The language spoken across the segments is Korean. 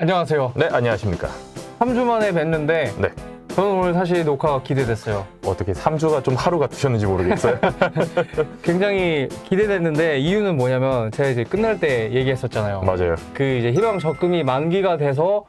안녕하세요. 네, 안녕하십니까. 3주 만에 뵀는데 네. 저는 오늘 사실 녹화가 기대됐어요. 어떻게 3주가 좀 하루가 드셨는지 모르겠어요. 굉장히 기대됐는데 이유는 뭐냐면 제가 이제 끝날 때 얘기했었잖아요. 맞아요. 그 이제 희망 적금이 만기가 돼서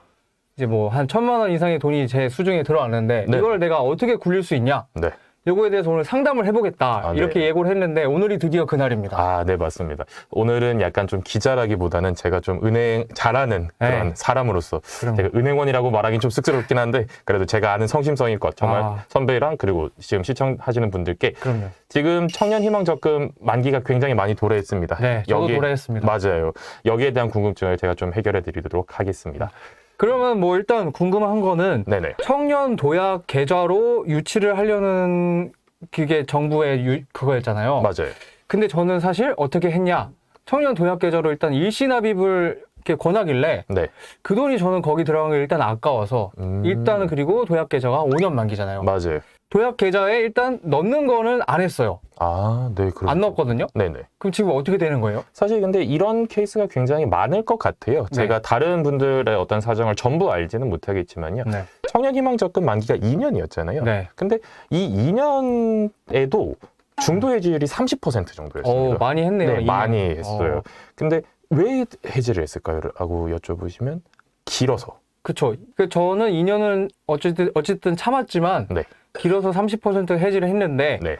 이제 뭐 한 1,000만 원 이상의 돈이 제 수중에 들어왔는데 네. 이걸 내가 어떻게 굴릴 수 있냐? 네. 요거에 대해서 오늘 상담을 해보겠다. 아, 이렇게 네. 예고를 했는데 오늘이 드디어 그날입니다. 아, 네, 맞습니다. 오늘은 약간 좀 기자라기보다는 제가 좀 은행 잘하는 그런 네. 사람으로서 그럼. 제가 은행원이라고 말하긴 좀 쑥스럽긴 한데 그래도 제가 아는 성심성의껏 정말 아. 선배랑 그리고 지금 시청하시는 분들께 그럼요. 지금 청년 희망 적금 만기가 굉장히 많이 도래했습니다. 네, 저도 도래했습니다. 맞아요. 여기에 대한 궁금증을 제가 좀 해결해 드리도록 하겠습니다. 그러면 뭐 일단 궁금한 거는 네네. 청년 도약 계좌로 유치를 하려는 그게 정부의 그거였잖아요. 맞아요. 근데 저는 사실 어떻게 했냐? 청년 도약 계좌로 일단 일시납입을 이렇게 권하길래 네. 그 돈이 저는 거기 들어간 게 일단 아까워서 일단은 그리고 도약 계좌가 5년 만기잖아요. 맞아요. 도약 계좌에 일단 넣는 거는 안 했어요. 아, 네, 그렇죠. 안 넣었거든요. 네네. 그럼 지금 어떻게 되는 거예요? 사실 근데 이런 케이스가 굉장히 많을 것 같아요. 네. 제가 다른 분들의 어떤 사정을 전부 알지는 못하겠지만요. 네. 청년희망적금 만기가 2년이었잖아요. 네. 근데 이 2년에도 중도 해지율이 30% 정도였습니다. 많이 했네요. 네, 2년. 많이 했어요. 근데 왜 해지를 했을까요? 라고 여쭤보시면 길어서. 그쵸. 저는 2년은 어쨌든 참았지만 네. 길어서 30% 해지를 했는데 네.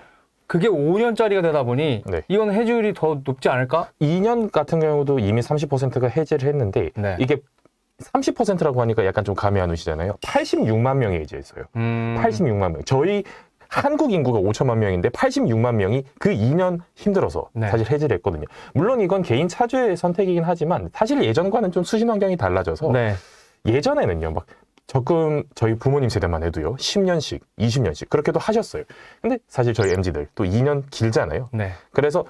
그게 5년짜리가 되다 보니 네. 이건 해지율이 더 높지 않을까? 2년 같은 경우도 이미 30%가 해지를 했는데 네. 이게 30%라고 하니까 약간 좀 감이 안 오시잖아요. 86만 명이 해지했어요. 86만 명. 저희 한국 인구가 5천만 명인데 86만 명이 그 2년 힘들어서 네. 사실 해지를 했거든요. 물론 이건 개인 차주의 선택이긴 하지만 사실 예전과는 좀 수신 환경이 달라져서 네. 예전에는요, 막 적금 저희 부모님 세대만 해도요, 10년씩, 20년씩 그렇게도 하셨어요. 근데 사실 저희 MZ들 또 2년 길잖아요. 네. 그래서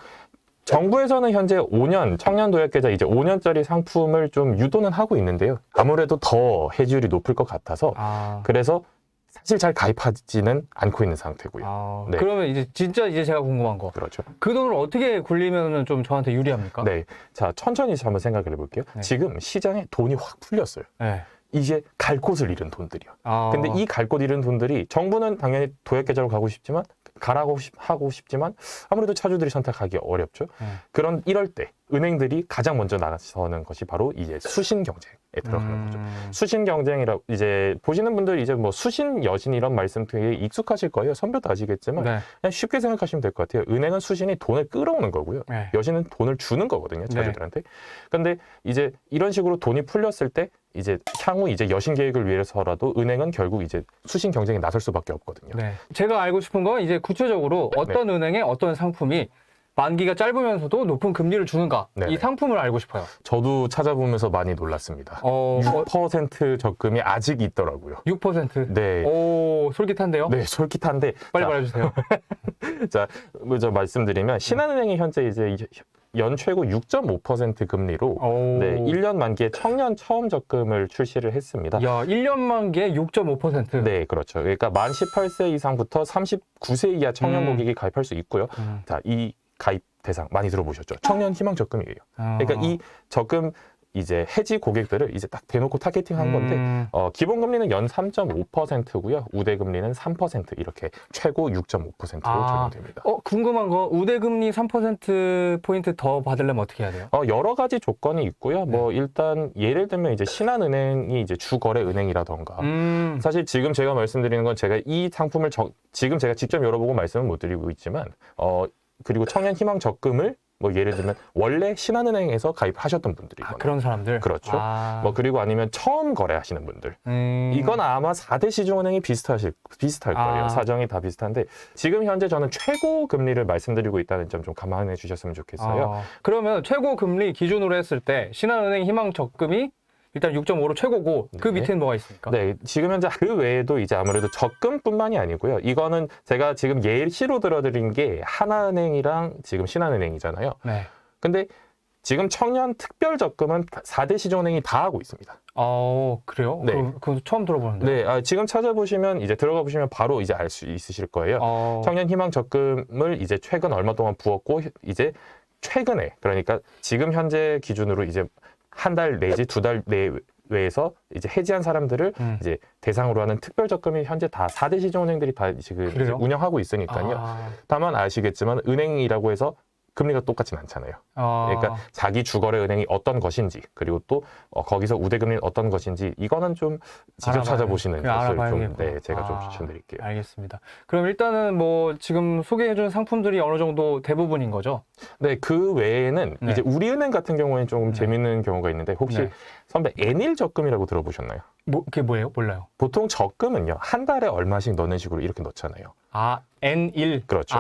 정부에서는 현재 5년 청년 도약 계좌 이제 5년짜리 상품을 좀 유도는 하고 있는데요. 아무래도 더 해지율이 높을 것 같아서 그래서 사실 잘 가입하지는 않고 있는 상태고요. 네. 그러면 이제 진짜 이제 제가 궁금한 거. 그렇죠. 그 돈을 어떻게 굴리면 좀 저한테 유리합니까? 네. 자, 천천히 한번 생각을 해볼게요. 네. 지금 시장에 돈이 확 풀렸어요. 네. 이제 갈 곳을 잃은 돈들이요. 근데 이 갈 곳 잃은 돈들이 정부는 당연히 도약 계좌로 가고 싶지만 하고 싶지만 아무래도 차주들이 선택하기 어렵죠. 그런 이럴 때 은행들이 가장 먼저 나서는 것이 바로 이제 수신 경쟁에 들어가는 거죠. 수신 경쟁이라 이제 보시는 분들이 이제 뭐 수신 여신 이런 말씀 되게 익숙하실 거예요. 선배도 아시겠지만 네. 그냥 쉽게 생각하시면 될 것 같아요. 은행은 수신이 돈을 끌어오는 거고요. 네. 여신은 돈을 주는 거거든요. 차주들한테. 근데 이제 이런 식으로 돈이 풀렸을 때 이제 향후 이제 여신 계획을 위해서라도 은행은 결국 이제 수신 경쟁에 나설 수밖에 없거든요. 네. 제가 알고 싶은 건 이제 구체적으로 어떤 은행에 어떤 상품이 만기가 짧으면서도 높은 금리를 주는가 네네. 이 상품을 알고 싶어요. 저도 찾아보면서 많이 놀랐습니다. 6% 적금이 아직 있더라고요. 6%? 네. 오, 솔깃한데요? 네, 솔깃한데. 빨리 자, 말해주세요. 자, 먼저 말씀드리면 신한은행이 현재 이제 연 최고 6.5% 금리로 네, 1년 만기에 청년 처음 적금을 출시를 했습니다. 야, 1년 만기에 6.5%. 네, 그렇죠. 그러니까 만 18세 이상부터 39세 이하 청년 고객이 가입할 수 있고요. 자, 이 가입 대상 많이 들어보셨죠? 청년 희망 적금이에요. 그러니까 이 적금 이제 해지 고객들을 이제 딱 대놓고 타겟팅한 건데 기본 금리는 연 3.5%고요. 우대 금리는 3% 이렇게 최고 6.5%로 적용됩니다. 궁금한 거 우대금리 3%포인트 더 받으려면 어떻게 해야 돼요? 여러 가지 조건이 있고요. 뭐 일단 예를 들면 이제 신한은행이 이제 주거래 은행이라던가 사실 지금 제가 말씀드리는 건 제가 이 상품을 지금 제가 직접 열어보고 말씀은 못 드리고 있지만 그리고 청년 희망 적금을 뭐 예를 들면 원래 신한은행에서 가입하셨던 분들이거나 그런 사람들? 그렇죠. 뭐 그리고 아니면 처음 거래하시는 분들 이건 아마 4대 시중은행이 비슷할 거예요. 사정이 다 비슷한데 지금 현재 저는 최고 금리를 말씀드리고 있다는 점 좀 감안해 주셨으면 좋겠어요. 그러면 최고 금리 기준으로 했을 때 신한은행 희망 적금이 일단 6.5로 최고고 그 네. 밑에는 뭐가 있습니까? 네, 지금 현재 그 외에도 이제 아무래도 적금뿐만이 아니고요. 이거는 제가 지금 예시로 들어드린 게 하나은행이랑 지금 신한은행이잖아요. 네. 근데 지금 청년 특별 적금은 4대 시중은행이 다 하고 있습니다. 그래요? 네. 그거 처음 들어보는데. 네, 지금 찾아보시면 이제 들어가 보시면 바로 이제 알 수 있으실 거예요. 청년 희망 적금을 이제 최근 얼마 동안 부었고 이제 최근에 그러니까 지금 현재 기준으로 이제 한 달 내지 두 달 외에서 이제 해지한 사람들을 이제 대상으로 하는 특별 적금이 현재 다 4대 시중은행들이 다 지금 이제 운영하고 있으니까요. 다만 아시겠지만 은행이라고 해서 금리가 똑같지는 않잖아요. 그러니까 자기 주거래 은행이 어떤 것인지 그리고 또 거기서 우대금리는 어떤 것인지 이거는 좀 직접 찾아보시는 것을 좀 제가 좀 추천드릴게요. 알겠습니다. 그럼 일단은 뭐 지금 소개해준 상품들이 어느 정도 대부분인 거죠? 네, 그 외에는 이제 우리은행 같은 경우에는 좀 재밌는 경우가 있는데 혹시 선배 N일 적금이라고 들어보셨나요? 그게 뭐예요? 몰라요. 보통 적금은요 한 달에 얼마씩 넣는 식으로 이렇게 넣잖아요. N1. 그렇죠.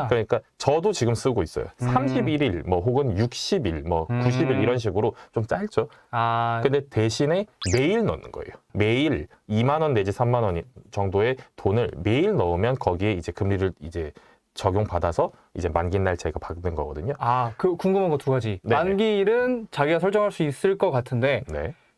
그러니까 저도 지금 쓰고 있어요. 31일 뭐 혹은 60일 뭐 90일 이런 식으로 좀 짧죠. 근데 대신에 매일 넣는 거예요. 매일 2만 원 내지 3만 원 정도의 돈을 매일 넣으면 거기에 이제 금리를 이제 적용받아서 이제 만기날 제가 받는 거거든요. 그 궁금한 거 두 가지. 네네. 만기일은 자기가 설정할 수 있을 것 같은데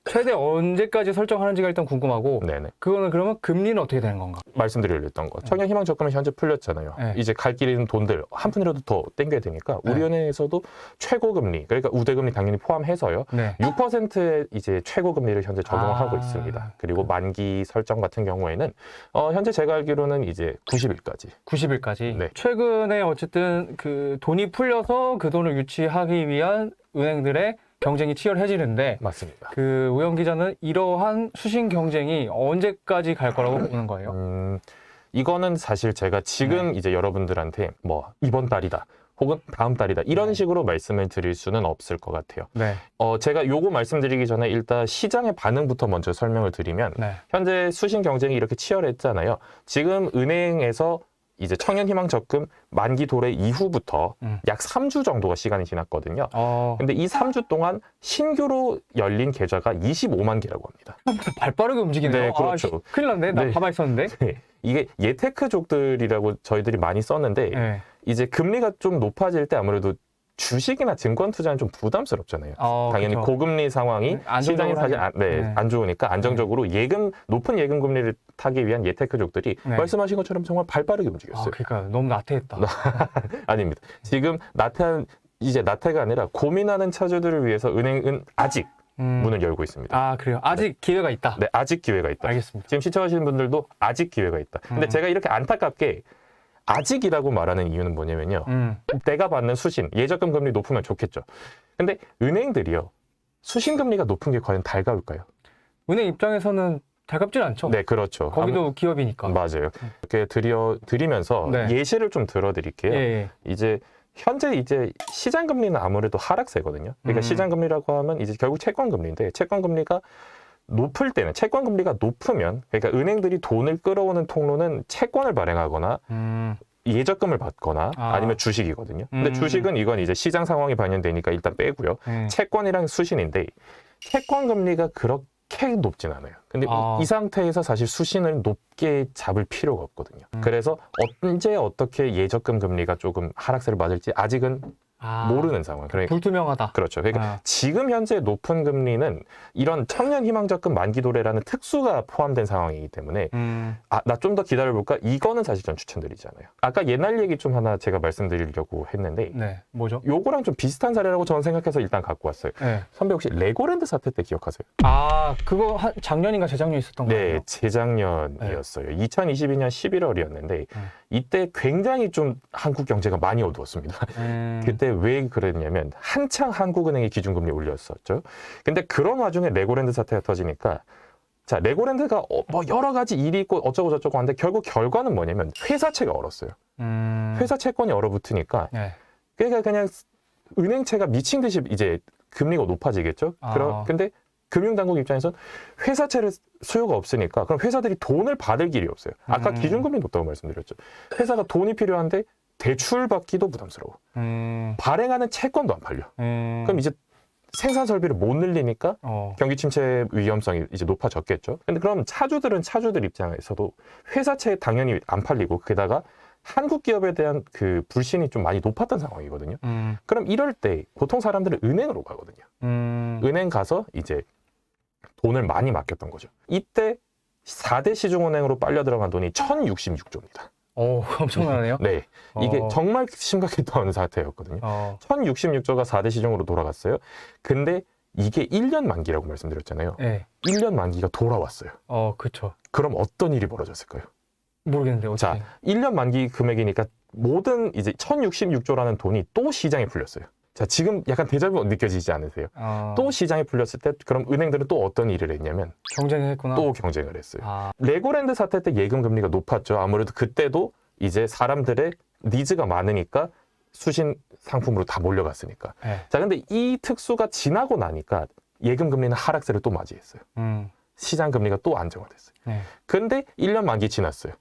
최대 언제까지 설정하는지가 일단 궁금하고 그거는 그러면 금리는 어떻게 되는 건가? 말씀드리려던 거. 청년희망 적금은 현재 풀렸잖아요. 이제 갈 길 잃은 돈들 한 푼이라도 더 땡겨야 되니까 우리은행에서도 최고금리 그러니까 우대금리 당연히 포함해서요. 6%의 이제 최고금리를 현재 적용하고 있습니다. 그리고 만기 설정 같은 경우에는 현재 제가 알기로는 이제 90일까지. 90일까지. 최근에 어쨌든 그 돈이 풀려서 그 돈을 유치하기 위한 은행들의 경쟁이 치열해지는데 맞습니다. 그 우영 기자는 이러한 수신 경쟁이 언제까지 갈 거라고 보는 거예요? 이거는 사실 제가 지금 이제 여러분들한테 뭐 이번 달이다 혹은 다음 달이다 이런 식으로 말씀을 드릴 수는 없을 것 같아요. 제가 요거 말씀드리기 전에 일단 시장의 반응부터 먼저 설명을 드리면 현재 수신 경쟁이 이렇게 치열했잖아요. 지금 은행에서 이제 청년희망 적금 만기 도래 이후부터 약 3주 정도가 시간이 지났거든요. 근데 이 3주 동안 신규로 열린 계좌가 25만 개라고 합니다. 발빠르게 움직이네요. 네, 그렇죠. 큰일 났네. 나 가만히 있었는데. 이게 예테크족들이라고 저희들이 많이 썼는데 이제 금리가 좀 높아질 때 아무래도 주식이나 증권 투자는 좀 부담스럽잖아요. 당연히 그쵸. 고금리 상황이 시장이 사실 안 좋으니까 안정적으로 높은 예금 금리를 타기 위한 예테크족들이 말씀하신 것처럼 정말 발빠르게 움직였어요. 그러니까 너무 나태했다. 아닙니다. 지금 나태가 아니라 고민하는 차주들을 위해서 은행은 아직 문을 열고 있습니다. 그래요? 아직 기회가 있다? 네, 아직 기회가 있다. 알겠습니다. 지금 시청하시는 분들도 아직 기회가 있다. 근데 제가 이렇게 안타깝게 아직이라고 말하는 이유는 뭐냐면요. 내가 받는 수신, 예적금 금리 높으면 좋겠죠. 근데 은행들이요. 수신 금리가 높은 게 과연 달가울까요? 은행 입장에서는 달갑진 않죠. 네, 그렇죠. 거기도 기업이니까. 맞아요. 이렇게 드리면서 예시를 좀 들어드릴게요. 이제 현재 이제 시장 금리는 아무래도 하락세거든요. 그러니까 시장 금리라고 하면 이제 결국 채권 금리인데 채권 금리가 높을 때는 채권 금리가 높으면 그러니까 은행들이 돈을 끌어오는 통로는 채권을 발행하거나 예적금을 받거나 아니면 주식이거든요. 근데 주식은 이건 이제 시장 상황이 반영되니까 일단 빼고요. 채권이랑 수신인데 채권 금리가 그렇게 높진 않아요. 근데 이 상태에서 사실 수신을 높게 잡을 필요가 없거든요. 그래서 언제 어떻게 예적금 금리가 조금 하락세를 맞을지 아직은 모르는 상황. 그러니까 불투명하다. 그렇죠. 그러니까 지금 현재 높은 금리는 이런 청년희망적금 만기 도래라는 특수가 포함된 상황이기 때문에 나 좀 더 기다려볼까? 이거는 사실 전 추천드리지 않아요. 아까 옛날 얘기 좀 하나 제가 말씀드리려고 했는데 뭐죠? 요거랑 좀 비슷한 사례라고 저는 생각해서 일단 갖고 왔어요. 선배 혹시 레고랜드 사태 때 기억하세요? 그거 작년인가 재작년 있었던 거예요? 네, 재작년이었어요. 2022년 11월이었는데 이때 굉장히 좀 한국 경제가 많이 어두웠습니다. 그때 왜 그랬냐면 한창 한국은행이 기준금리 올렸었죠. 근데 그런 와중에 레고랜드 사태가 터지니까 자 레고랜드가 뭐 여러 가지 일이 있고 어쩌고 저쩌고 하는데 결국 결과는 뭐냐면 회사채가 얼었어요. 회사 채권이 얼어붙으니까 그러니까 그냥 은행채가 미친 듯이 이제 금리가 높아지겠죠. 근데 금융당국 입장에서는 회사채를 수요가 없으니까 그럼 회사들이 돈을 받을 길이 없어요. 아까 기준금리 높다고 말씀드렸죠. 회사가 돈이 필요한데 대출 받기도 부담스러워. 발행하는 채권도 안 팔려. 그럼 이제 생산 설비를 못 늘리니까 경기 침체 위험성이 이제 높아졌겠죠. 근데 그럼 차주들 입장에서도 회사채 당연히 안 팔리고 게다가 한국 기업에 대한 그 불신이 좀 많이 높았던 상황이거든요. 그럼 이럴 때 보통 사람들은 은행으로 가거든요. 은행 가서 이제 돈을 많이 맡겼던 거죠. 이때 4대 시중은행으로 빨려 들어간 돈이 1,066조입니다. 엄청나네요. 네. 이게 정말 심각했던 사태였거든요. 1,066조가 4대 시중으로 돌아갔어요. 근데 이게 1년 만기라고 말씀드렸잖아요. 네. 1년 만기가 돌아왔어요. 그렇죠. 그럼 어떤 일이 벌어졌을까요? 모르겠는데 어떻게. 자, 1년 만기 금액이니까 모든 이제 1066조라는 돈이 또 시장에 풀렸어요. 자, 지금 약간 데자뷰 느껴지지 않으세요? 또 시장에 풀렸을 때 그럼 은행들은 또 어떤 일을 했냐면 경쟁을 했구나. 또 경쟁을 했어요. 레고랜드 사태 때 예금 금리가 높았죠. 아무래도 그때도 이제 사람들의 니즈가 많으니까 수신 상품으로 다 몰려갔으니까. 네. 자, 근데 이 특수가 지나고 나니까 예금 금리는 하락세를 또 맞이했어요. 시장 금리가 또 안정화됐어요. 네. 근데 1년 만기 지났어요.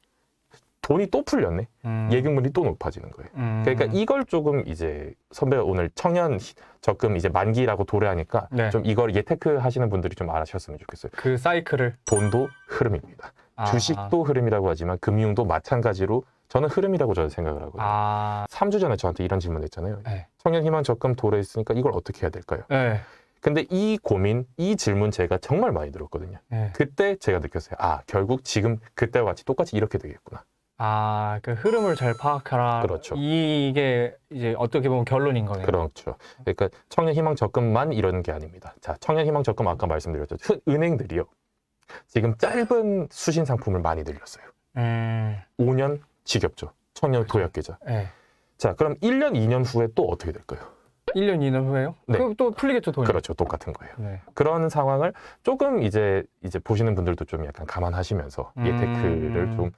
돈이 또 풀렸네. 예금금리 또 높아지는 거예요. 그러니까 이걸 조금 이제 선배가 오늘 청년 적금 이제 만기라고 도래하니까 네. 좀 이걸 예테크 하시는 분들이 좀 알아셨으면 좋겠어요. 그 사이클을. 돈도 흐름입니다. 주식도 흐름이라고 하지만 금융도 마찬가지로 저는 흐름이라고 저는 생각을 하거든요. 3주 전에 저한테 이런 질문 했잖아요. 네. 청년 희망 적금 도래했으니까 이걸 어떻게 해야 될까요? 네. 근데 이 고민, 이 질문 제가 정말 많이 들었거든요. 네. 그때 제가 느꼈어요. 결국 지금 그때와 같이 똑같이 이렇게 되겠구나. 그 흐름을 잘 파악하라. 그렇죠. 이게 이제 어떻게 보면 결론인 거네요. 그렇죠. 그러니까 청년 희망 적금만 이러는 게 아닙니다. 자, 청년 희망 적금 아까 말씀드렸죠. 은행들이요. 지금 짧은 수신 상품을 많이 늘렸어요. 5년 지겹죠. 청년 도약 계좌. 네. 자, 그럼 1년, 2년 후에 또 어떻게 될까요? 1년, 2년 후에요? 네. 그럼 또 풀리겠죠, 돈이. 그렇죠. 똑같은 거예요. 네. 그런 상황을 조금 이제 보시는 분들도 좀 약간 감안하시면서 예테크를 좀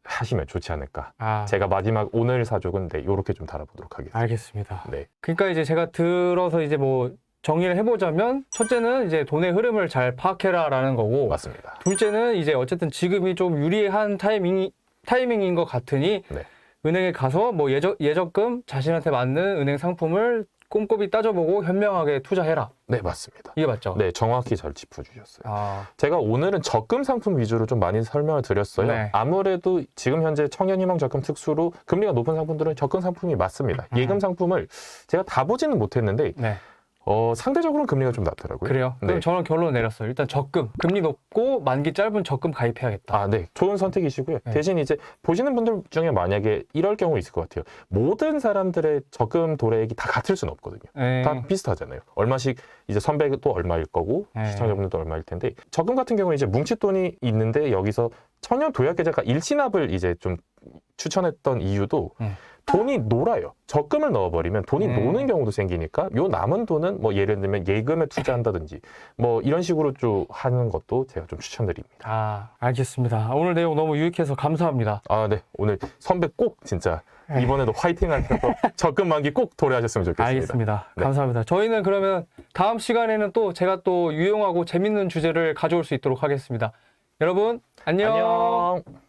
하시면 좋지 않을까. 제가 마지막 오늘 사족은 요렇게 좀 달아보도록 하겠습니다. 알겠습니다. 네. 그러니까 이제 제가 들어서 이제 뭐 정리를 해보자면 첫째는 이제 돈의 흐름을 잘 파악해라라는 거고, 맞습니다. 둘째는 이제 어쨌든 지금이 좀 유리한 타이밍인 것 같으니 네. 은행에 가서 뭐 예적금 자신한테 맞는 은행 상품을 꼼꼼히 따져보고 현명하게 투자해라. 네, 맞습니다. 이게 맞죠? 네, 정확히 잘 짚어주셨어요. 제가 오늘은 적금 상품 위주로 좀 많이 설명을 드렸어요. 네. 아무래도 지금 현재 청년희망 적금 특수로 금리가 높은 상품들은 적금 상품이 맞습니다. 예금 상품을 제가 다 보지는 못했는데 네. 상대적으로는 금리가 좀 낮더라고요. 그래요? 그럼 네. 저는 결론 내렸어요. 일단 적금, 금리 높고 만기 짧은 적금 가입해야겠다. 네. 좋은 선택이시고요. 네. 대신 이제 보시는 분들 중에 만약에 이럴 경우 있을 것 같아요. 모든 사람들의 적금 도래액이 다 같을 수는 없거든요. 네. 다 비슷하잖아요. 얼마씩 이제 선배도 얼마일 거고 네. 시청자분들도 얼마일 텐데 적금 같은 경우는 이제 뭉칫돈이 있는데 여기서 청년 도약계좌가 일시납을 이제 좀 추천했던 이유도 돈이 놀아요. 적금을 넣어버리면 돈이 노는 경우도 생기니까 요 남은 돈은 뭐 예를 들면 예금에 투자한다든지 뭐 이런 식으로 좀 하는 것도 제가 좀 추천드립니다. 알겠습니다. 오늘 내용 너무 유익해서 감사합니다. 네. 오늘 선배 꼭 진짜 이번에도 화이팅 하셔서 적금 만기 꼭 도래하셨으면 좋겠습니다. 알겠습니다. 네. 감사합니다. 저희는 그러면 다음 시간에는 또 제가 또 유용하고 재밌는 주제를 가져올 수 있도록 하겠습니다. 여러분 안녕. 안녕.